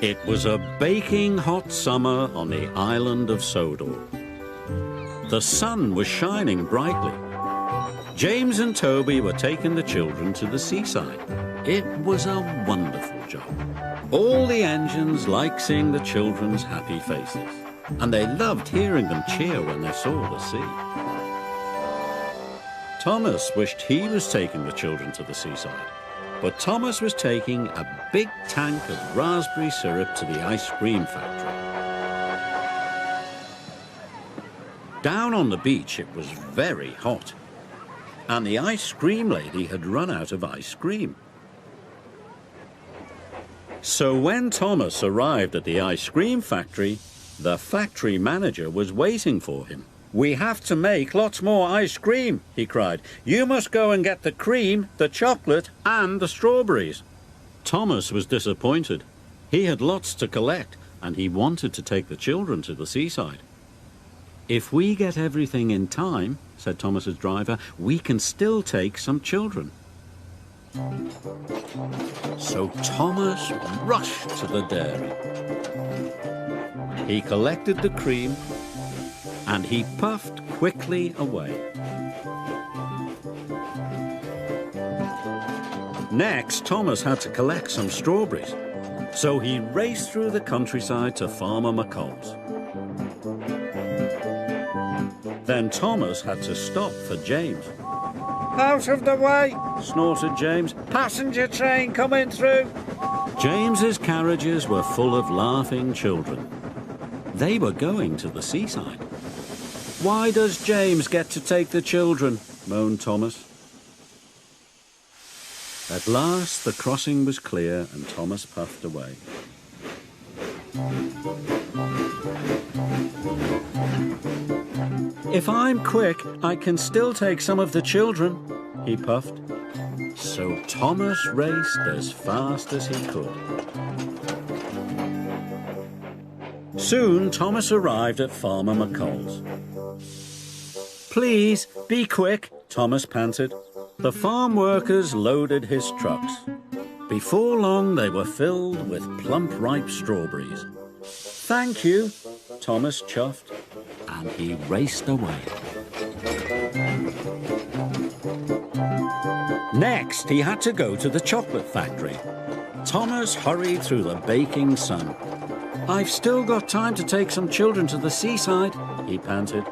It was a baking hot summer on the island of Sodor. The sun was shining brightly. James and Toby were taking the children to the seaside. It was a wonderful job. All the engines liked seeing the children's happy faces, and they loved hearing them cheer when they saw the sea. Thomas wished he was taking the children to the seaside, but Thomas was taking a big tank of raspberry syrup to the ice cream factory. Down on the beach it was very hot, and the ice cream lady had run out of ice cream. So when Thomas arrived at the ice cream factory, the factory manager was waiting for him. "We have to make lots more ice cream," he cried. "You must go and get the cream, the chocolate, and the strawberries." Thomas was disappointed. He had lots to collect, and he wanted to take the children to the seaside. "If we get everything in time," said Thomas's driver, "we can still take some children." So Thomas rushed to the dairy. He collected the cream and he puffed quickly away. Next, Thomas had to collect some strawberries, so he raced through the countryside to Farmer McColl's. Then Thomas had to stop for James. "Out of the way!" snorted James. "Passenger train coming through!" James's carriages were full of laughing children. They were going to the seaside. "Why does James get to take the children?" moaned Thomas. At last the crossing was clear and Thomas puffed away. "If I'm quick, I can still take some of the children," he puffed. So Thomas raced as fast as he could. Soon Thomas arrived at Farmer McColl's. "Please, be quick," Thomas panted. The farm workers loaded his trucks. Before long they were filled with plump ripe strawberries. "Thank you," Thomas chuffed, and he raced away. Next, he had to go to the chocolate factory. Thomas hurried through the baking sun. "I've still got time to take some children to the seaside," he panted.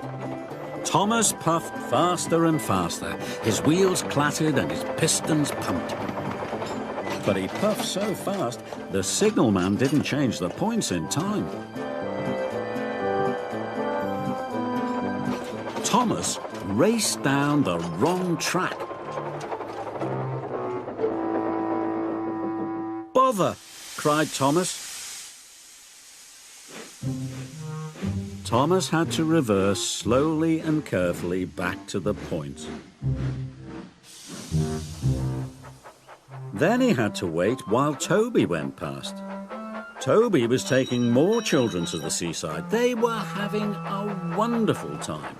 Thomas puffed faster and faster. His wheels clattered and his pistons pumped. But he puffed so fast, the signalman didn't change the points in time. Thomas raced down the wrong track. "Bother!" cried Thomas. Thomas had to reverse slowly and carefully back to the point. Then he had to wait while Toby went past. Toby was taking more children to the seaside. They were having a wonderful time.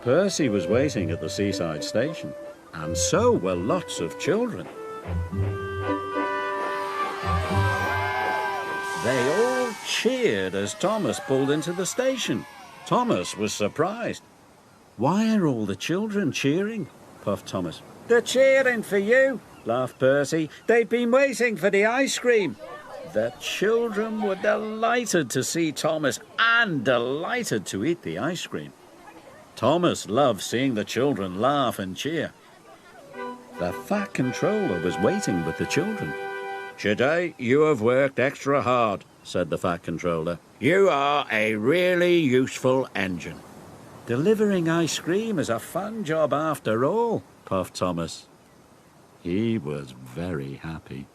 Percy was waiting at the seaside station, and so were lots of children. They all cheered as Thomas pulled into the station. Thomas was surprised. "Why are all the children cheering?" puffed Thomas. "They're cheering for you," laughed Percy. "They've been waiting for the ice cream." The children were delighted to see Thomas and delighted to eat the ice cream. Thomas loved seeing the children laugh and cheer. The Fat Controller was waiting with the children. "Today you have worked extra hard," said the Fat Controller. "You are a really useful engine." "Delivering ice cream is a fun job after all," puffed Thomas. He was very happy.